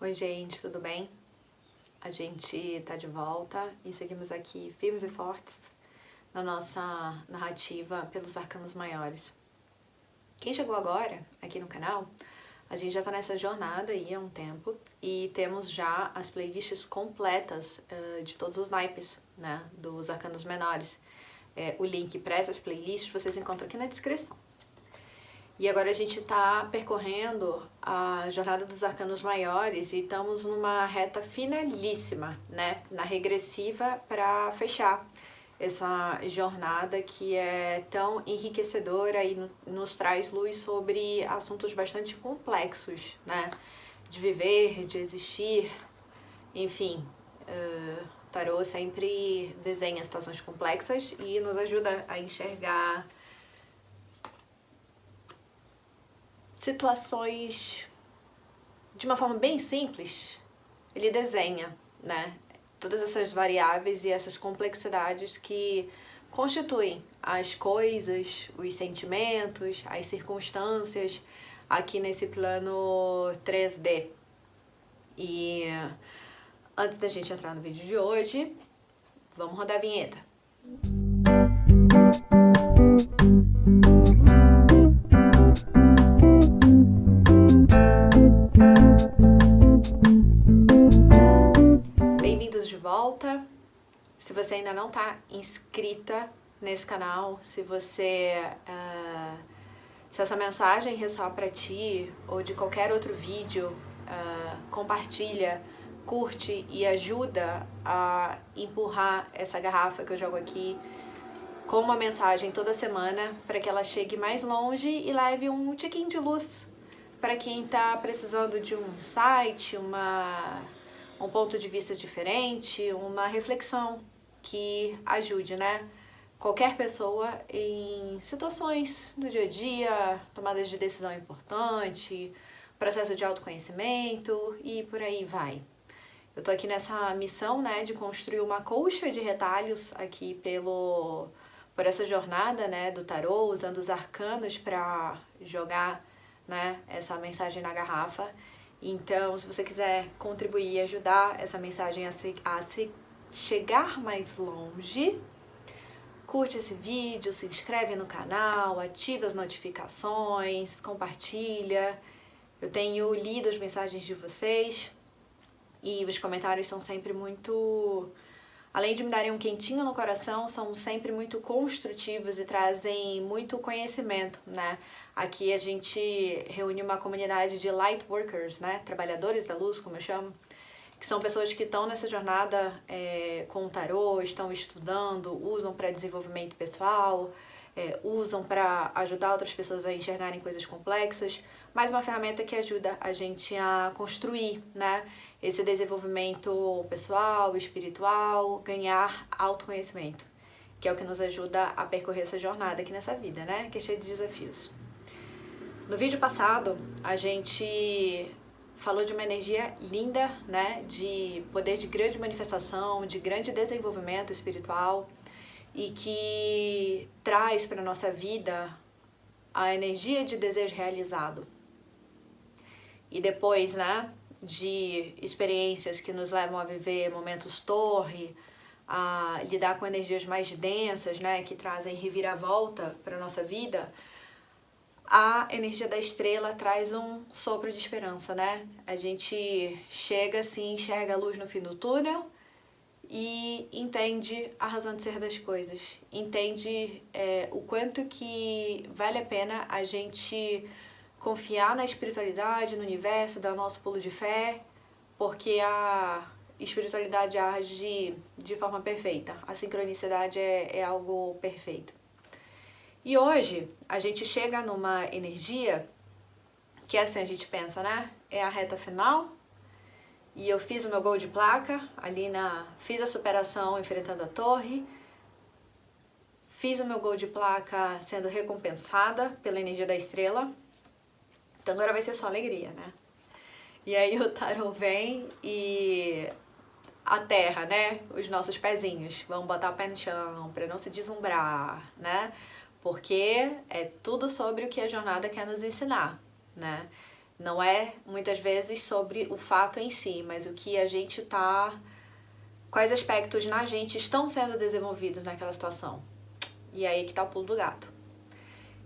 Oi gente, tudo bem? A gente tá de volta e seguimos aqui firmes e fortes na nossa narrativa pelos arcanos maiores. Quem chegou agora aqui no canal, a gente já tá nessa jornada aí há um tempo e temos já as playlists completas de todos os naipes, né, dos arcanos menores. O link para essas playlists vocês encontram aqui na descrição. E agora a gente está percorrendo a jornada dos arcanos maiores e estamos numa reta finalíssima, né? Na regressiva para fechar essa jornada que é tão enriquecedora e nos traz luz sobre assuntos bastante complexos, né? De viver, de existir, enfim. O tarô sempre desenha situações complexas e nos ajuda a enxergar situações de uma forma bem simples. Ele desenha, né, todas essas variáveis e essas complexidades que constituem as coisas, os sentimentos, as circunstâncias aqui nesse plano 3D. E antes da gente entrar no vídeo de hoje, vamos rodar a vinheta. Volta. Se você ainda não está inscrita nesse canal, se essa mensagem ressoar para ti ou de qualquer outro vídeo, compartilha, curte e ajuda a empurrar essa garrafa que eu jogo aqui com uma mensagem toda semana para que ela chegue mais longe e leve um tiquinho de luz para quem está precisando de um insight, um ponto de vista diferente, uma reflexão que ajude, né? Qualquer pessoa em situações do dia a dia, tomadas de decisão importante, processo de autoconhecimento e por aí vai. Eu tô aqui nessa missão, né, de construir uma colcha de retalhos aqui por essa jornada, né, do tarô, usando os arcanos para jogar, né, essa mensagem na garrafa. Então, se você quiser contribuir e ajudar essa mensagem a chegar mais longe, curte esse vídeo, se inscreve no canal, ativa as notificações, compartilha. Eu tenho lido as mensagens de vocês e os comentários são sempre muito... Além de me darem um quentinho no coração, são sempre muito construtivos e trazem muito conhecimento, né? Aqui a gente reúne uma comunidade de light workers, né? Trabalhadores da luz, como eu chamo, que são pessoas que estão nessa jornada com o tarô, estão estudando, usam para desenvolvimento pessoal, usam para ajudar outras pessoas a enxergarem coisas complexas, mais uma ferramenta que ajuda a gente a construir, né, esse desenvolvimento pessoal, espiritual, ganhar autoconhecimento, que é o que nos ajuda a percorrer essa jornada aqui nessa vida, né, que é cheia de desafios. No vídeo passado, a gente falou de uma energia linda, né, de poder de grande manifestação, de grande desenvolvimento espiritual, e que traz para a nossa vida a energia de desejo realizado. E depois, né, de experiências que nos levam a viver momentos torre, a lidar com energias mais densas, né, que trazem reviravolta para a nossa vida, a energia da estrela traz um sopro de esperança, né? A gente chega assim, enxerga a luz no fim do túnel e entende a razão de ser das coisas, entende o quanto que vale a pena a gente confiar na espiritualidade, no universo, dar nosso pulo de fé, porque a espiritualidade age de forma perfeita, a sincronicidade é algo perfeito. E hoje a gente chega numa energia que assim a gente pensa, né? É a reta final. E eu fiz o meu gol de placa, fiz a superação enfrentando a torre, fiz o meu gol de placa sendo recompensada pela energia da estrela, então agora vai ser só alegria, né? E aí o tarô vem e a terra, né? Os nossos pezinhos, vamos botar o pé no chão para não se deslumbrar, né? Porque é tudo sobre o que a jornada quer nos ensinar, né? Não é, muitas vezes, sobre o fato em si, mas o que a gente tá... Quais aspectos na gente estão sendo desenvolvidos naquela situação. E aí que tá o pulo do gato.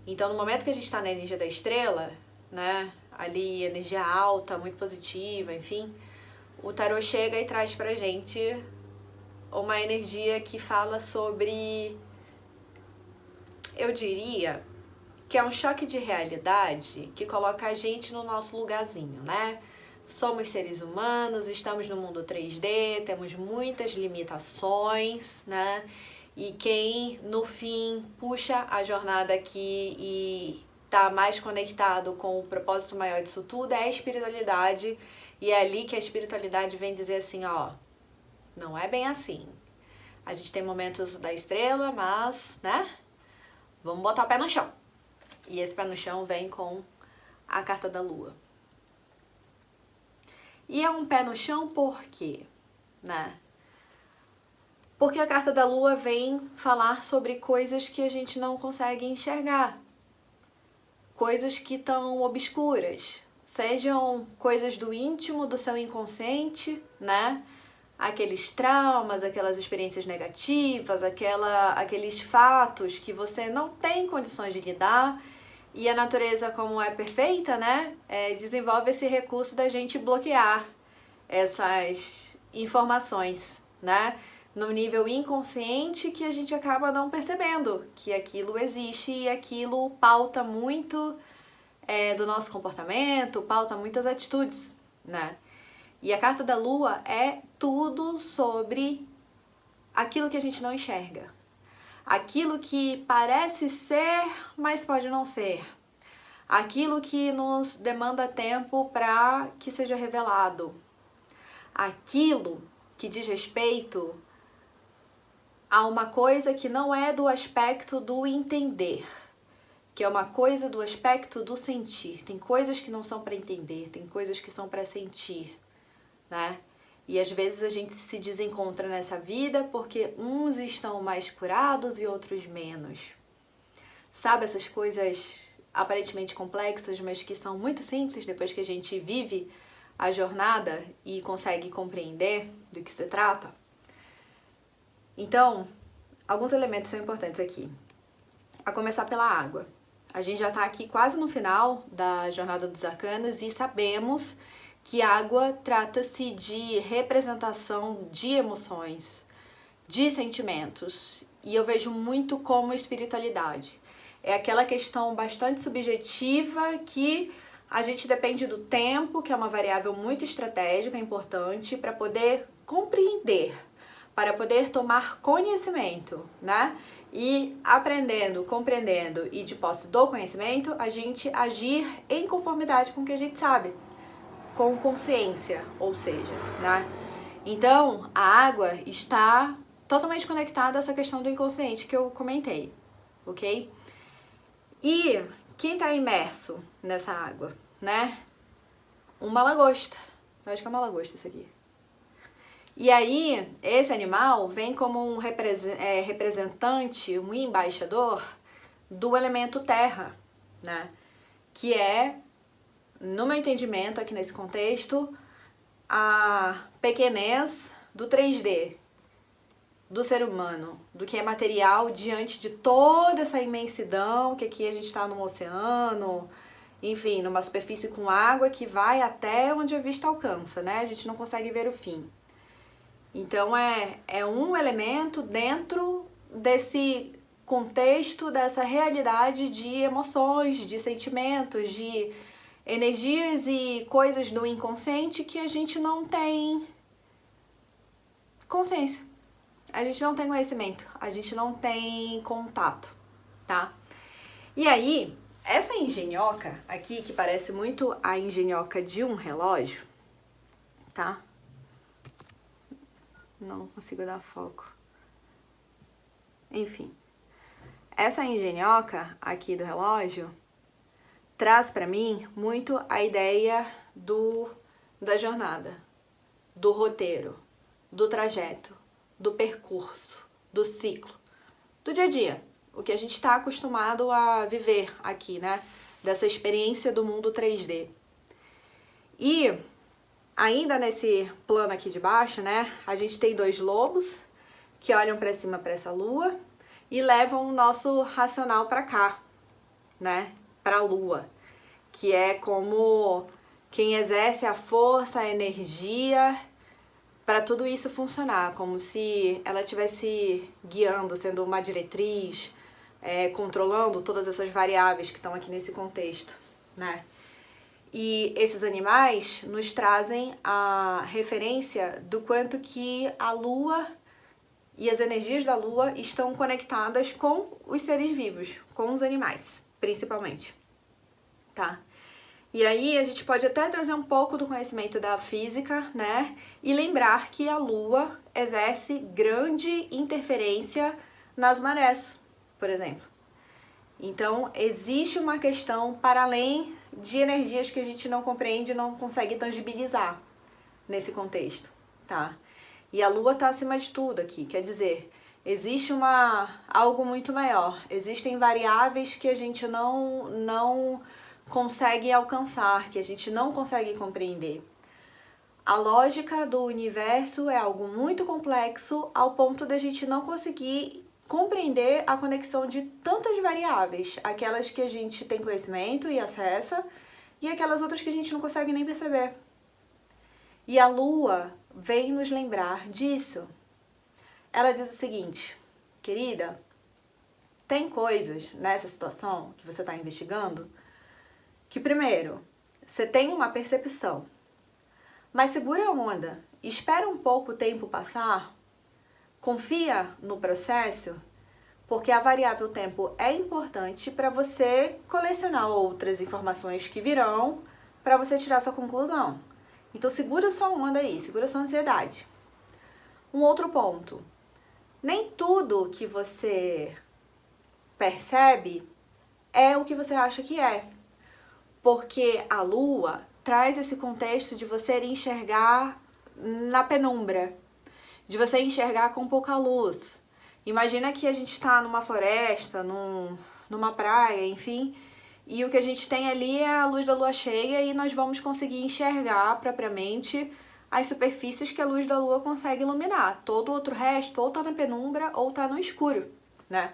Então, no momento que a gente tá na energia da estrela, né, ali, energia alta, muito positiva, enfim, o tarô chega e traz pra gente uma energia que fala sobre, eu diria, que é um choque de realidade que coloca a gente no nosso lugarzinho, né? Somos seres humanos, estamos no mundo 3D, temos muitas limitações, né? E quem, no fim, puxa a jornada aqui e tá mais conectado com o propósito maior disso tudo é a espiritualidade. E é ali que a espiritualidade vem dizer assim, ó, não é bem assim. A gente tem momentos da estrela, mas, né? Vamos botar o pé no chão. E esse pé no chão vem com a carta da lua. E é um pé no chão por quê? Né? Porque a carta da lua vem falar sobre coisas que a gente não consegue enxergar. Coisas que estão obscuras. Sejam coisas do íntimo, do seu inconsciente, né? Aqueles traumas, aquelas experiências negativas, aqueles fatos que você não tem condições de lidar. E a natureza, como é perfeita, né, desenvolve esse recurso da gente bloquear essas informações, né, no nível inconsciente que a gente acaba não percebendo que aquilo existe e aquilo pauta muito do nosso comportamento, pauta muitas atitudes, né. E a carta da lua é tudo sobre aquilo que a gente não enxerga. Aquilo que parece ser, mas pode não ser. Aquilo que nos demanda tempo para que seja revelado. Aquilo que diz respeito a uma coisa que não é do aspecto do entender, que é uma coisa do aspecto do sentir. Tem coisas que não são para entender, tem coisas que são para sentir, né? E às vezes a gente se desencontra nessa vida porque uns estão mais curados e outros menos. Sabe essas coisas aparentemente complexas, mas que são muito simples depois que a gente vive a jornada e consegue compreender do que se trata? Então, alguns elementos são importantes aqui. A começar pela água. A gente já está aqui quase no final da jornada dos arcanos e sabemos que água trata-se de representação de emoções, de sentimentos, e eu vejo muito como espiritualidade. É aquela questão bastante subjetiva que a gente depende do tempo, que é uma variável muito estratégica, importante, para poder compreender, para poder tomar conhecimento, né? E aprendendo, compreendendo e de posse do conhecimento, a gente agir em conformidade com o que a gente sabe. Com consciência, ou seja, né? Então, a água está totalmente conectada a essa questão do inconsciente que eu comentei, ok? E quem está imerso nessa água, né? Uma lagosta. Eu acho que é uma lagosta isso aqui. E aí, esse animal vem como um representante, um embaixador do elemento terra, né? Que é, no meu entendimento, aqui nesse contexto, a pequenez do 3D, do ser humano, do que é material diante de toda essa imensidão, que aqui a gente está num oceano, enfim, numa superfície com água que vai até onde a vista alcança, né? A gente não consegue ver o fim. Então é um elemento dentro desse contexto, dessa realidade de emoções, de sentimentos, de energias e coisas do inconsciente que a gente não tem consciência, a gente não tem conhecimento, a gente não tem contato, tá? E aí, essa engenhoca aqui, que parece muito a engenhoca de um relógio, tá? Não consigo dar foco. Enfim, essa engenhoca aqui do relógio traz para mim muito a ideia da jornada, do roteiro, do trajeto, do percurso, do ciclo, do dia a dia, o que a gente está acostumado a viver aqui, né? Dessa experiência do mundo 3D. E ainda nesse plano aqui de baixo, né, a gente tem 2 lobos que olham para cima para essa lua e levam o nosso racional para cá, né, para a lua, que é como quem exerce a força, a energia para tudo isso funcionar, como se ela estivesse guiando, sendo uma diretriz, controlando todas essas variáveis que estão aqui nesse contexto, né? E esses animais nos trazem a referência do quanto que a Lua e as energias da Lua estão conectadas com os seres vivos, com os animais, principalmente, tá? E aí a gente pode até trazer um pouco do conhecimento da física, né? E lembrar que a Lua exerce grande interferência nas marés, por exemplo. Então, existe uma questão para além de energias que a gente não compreende e não consegue tangibilizar nesse contexto, tá? E a Lua está acima de tudo aqui, quer dizer, existe algo muito maior, existem variáveis que a gente não consegue alcançar, que a gente não consegue compreender. A lógica do universo é algo muito complexo ao ponto da gente não conseguir compreender a conexão de tantas variáveis, aquelas que a gente tem conhecimento e acessa e aquelas outras que a gente não consegue nem perceber. E a Lua vem nos lembrar disso. Ela diz o seguinte: querida, tem coisas nessa situação que você está investigando que, primeiro, você tem uma percepção, mas segura a onda, espera um pouco o tempo passar, confia no processo, porque a variável tempo é importante para você colecionar outras informações que virão para você tirar sua conclusão. Então segura sua onda aí, segura sua ansiedade. Um outro ponto, nem tudo que você percebe é o que você acha que é, porque a Lua traz esse contexto de você enxergar na penumbra, de você enxergar com pouca luz. Imagina que a gente está numa floresta, numa praia, enfim, e o que a gente tem ali é a luz da lua cheia e nós vamos conseguir enxergar propriamente as superfícies que a luz da lua consegue iluminar. Todo o outro resto ou tá na penumbra ou tá no escuro, né?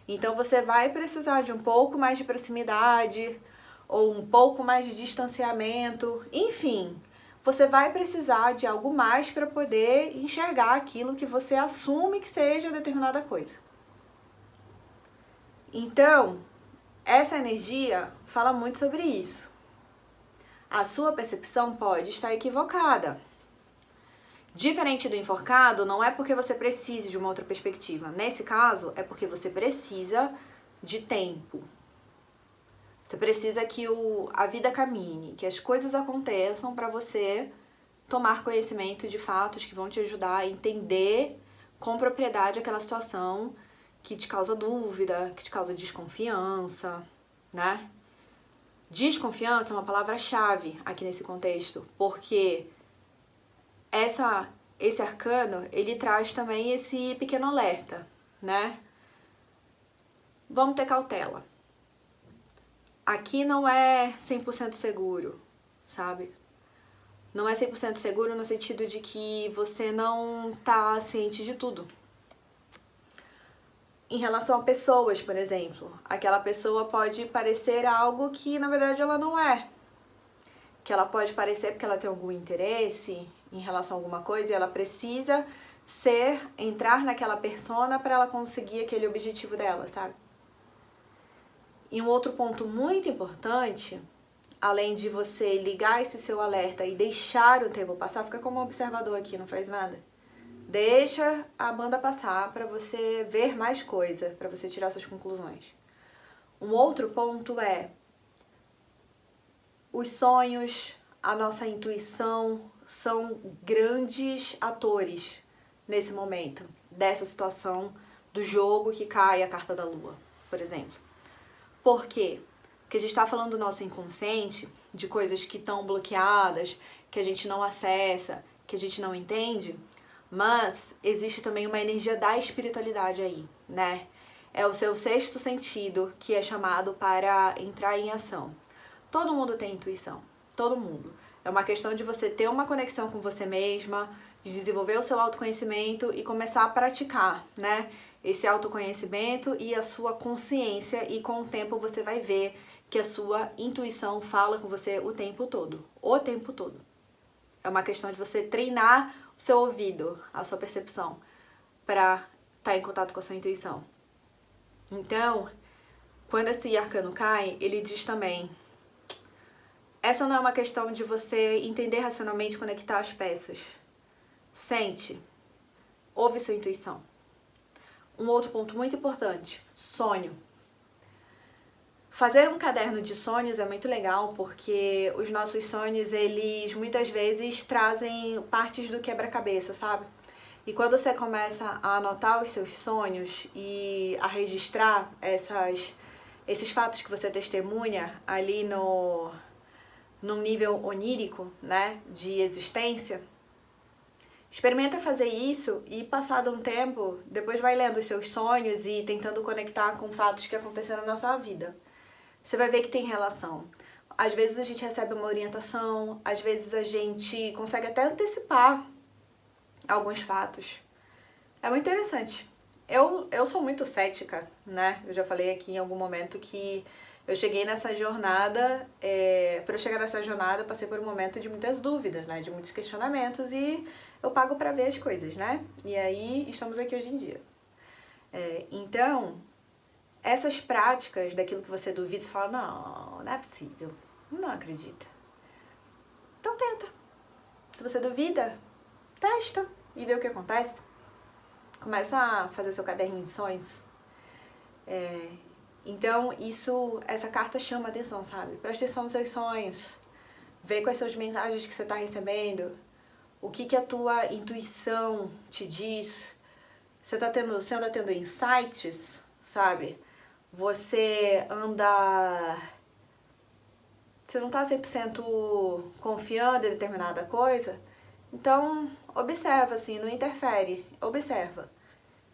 Então você vai precisar de um pouco mais de proximidade ou um pouco mais de distanciamento, enfim, você vai precisar de algo mais para poder enxergar aquilo que você assume que seja determinada coisa. Então, essa energia fala muito sobre isso. A sua percepção pode estar equivocada. Diferente do enforcado, não é porque você precise de uma outra perspectiva. Nesse caso, é porque você precisa de tempo. Você precisa que a vida caminhe, que as coisas aconteçam para você tomar conhecimento de fatos que vão te ajudar a entender com propriedade aquela situação que te causa dúvida, que te causa desconfiança, né? Desconfiança é uma palavra-chave aqui nesse contexto, porque esse arcano, ele traz também esse pequeno alerta, né? Vamos ter cautela. Aqui não é 100% seguro, sabe? Não é 100% seguro no sentido de que você não tá ciente de tudo. Em relação a pessoas, por exemplo, aquela pessoa pode parecer algo que na verdade ela não é. Que ela pode parecer porque ela tem algum interesse em relação a alguma coisa e ela precisa entrar naquela persona para ela conseguir aquele objetivo dela, sabe? E um outro ponto muito importante, além de você ligar esse seu alerta e deixar o tempo passar, fica como observador aqui, não faz nada. Deixa a banda passar para você ver mais coisa, para você tirar suas conclusões. Um outro ponto é os sonhos, a nossa intuição são grandes atores nesse momento, dessa situação do jogo que cai a carta da lua, por exemplo. Por quê? Porque a gente está falando do nosso inconsciente, de coisas que estão bloqueadas, que a gente não acessa, que a gente não entende, mas existe também uma energia da espiritualidade aí, né? É o seu sexto sentido que é chamado para entrar em ação. Todo mundo tem intuição, todo mundo. É uma questão de você ter uma conexão com você mesma, de desenvolver o seu autoconhecimento e começar a praticar, né? Esse autoconhecimento e a sua consciência, e com o tempo você vai ver que a sua intuição fala com você o tempo todo. O tempo todo. É uma questão de você treinar o seu ouvido, a sua percepção, para estar em contato com a sua intuição. Então, quando esse arcano cai, ele diz também: essa não é uma questão de você entender racionalmente, conectar as peças. Sente, ouve sua intuição. Um outro ponto muito importante: sonho. Fazer um caderno de sonhos é muito legal, porque os nossos sonhos, eles muitas vezes trazem partes do quebra-cabeça, sabe? E quando você começa a anotar os seus sonhos e a registrar esses fatos que você testemunha ali num nível onírico, né, de existência, experimenta fazer isso e, passado um tempo, depois vai lendo os seus sonhos e tentando conectar com fatos que aconteceram na sua vida. Você vai ver que tem relação. Às vezes a gente recebe uma orientação, às vezes a gente consegue até antecipar alguns fatos. É muito interessante. Eu sou muito cética, né? Eu já falei aqui em algum momento que eu cheguei nessa jornada, para eu chegar nessa jornada eu passei por um momento de muitas dúvidas, né? De muitos questionamentos, e eu pago pra ver as coisas, né? E aí estamos aqui hoje em dia. Então, essas práticas daquilo que você duvida, você fala: não é possível, não acredita. Então tenta. Se você duvida, testa e vê o que acontece. Começa a fazer seu caderninho de sonhos. Então, essa carta chama atenção, sabe? Presta atenção nos seus sonhos. Vê quais são as mensagens que você está recebendo. O que a tua intuição te diz. Você anda tendo insights, sabe? Você não está 100% confiando em determinada coisa. Então, observa, assim, não interfere. Observa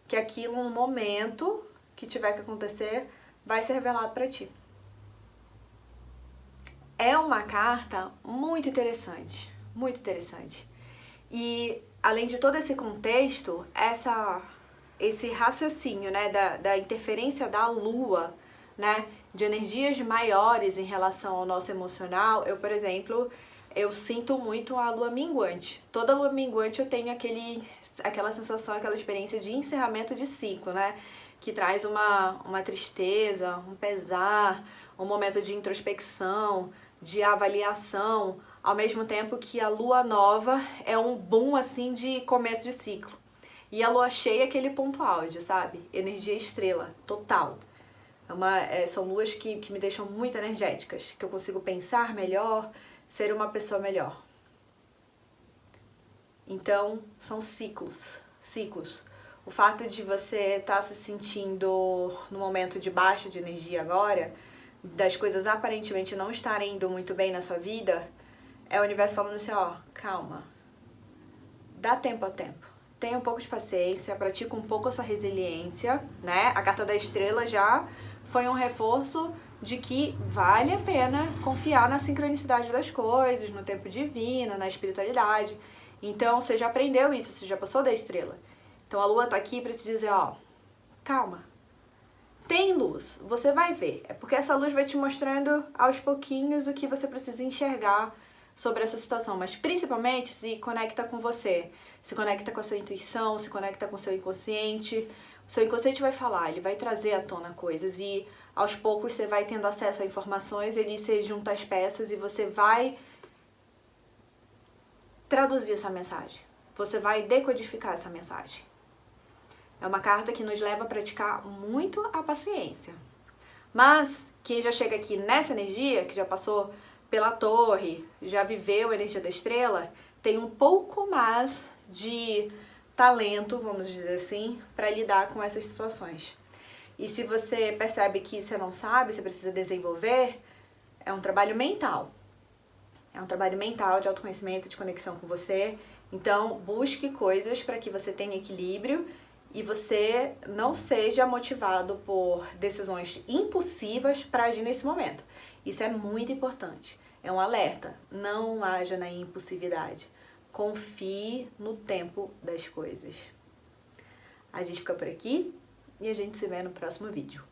que aquilo, no momento que tiver que acontecer, vai ser revelado para ti. É uma carta muito interessante, muito interessante. E, além de todo esse contexto, esse raciocínio, né, da interferência da Lua, né, de energias maiores em relação ao nosso emocional. Eu, por exemplo, eu sinto muito a lua minguante. Toda lua minguante eu tenho aquela sensação, aquela experiência de encerramento de ciclo, né? Que traz uma tristeza, um pesar, um momento de introspecção, de avaliação, ao mesmo tempo que a lua nova é um boom, assim, de começo de ciclo. E a lua cheia é aquele ponto auge, sabe? Energia estrela, total. São luas que me deixam muito energéticas, que eu consigo pensar melhor, ser uma pessoa melhor. Então, são ciclos. O fato de você estar se sentindo num momento de baixa de energia agora, das coisas aparentemente não estarem indo muito bem na sua vida, é o universo falando assim: ó, calma, dá tempo ao tempo. Tenha um pouco de paciência, pratica um pouco a sua resiliência, né? A carta da estrela já foi um reforço de que vale a pena confiar na sincronicidade das coisas, no tempo divino, na espiritualidade. Então, você já aprendeu isso, você já passou da estrela. Então, a lua tá aqui para te dizer: ó, calma. Tem luz, você vai ver. É porque essa luz vai te mostrando aos pouquinhos o que você precisa enxergar sobre essa situação, mas principalmente se conecta com você, se conecta com a sua intuição, se conecta com o seu inconsciente. O seu inconsciente vai falar, ele vai trazer à tona coisas, e aos poucos você vai tendo acesso a informações, ele se junta as peças e você vai traduzir essa mensagem, você vai decodificar essa mensagem. É uma carta que nos leva a praticar muito a paciência. Mas quem já chega aqui nessa energia, que já passou pela torre, já viveu a energia da estrela, tem um pouco mais de talento, vamos dizer assim, para lidar com essas situações. E se você percebe que você não sabe, você precisa desenvolver, é um trabalho mental. É um trabalho mental de autoconhecimento, de conexão com você. Então, busque coisas para que você tenha equilíbrio e você não seja motivado por decisões impulsivas para agir nesse momento. Isso é muito importante. É um alerta. Não haja na impulsividade. Confie no tempo das coisas. A gente fica por aqui e a gente se vê no próximo vídeo.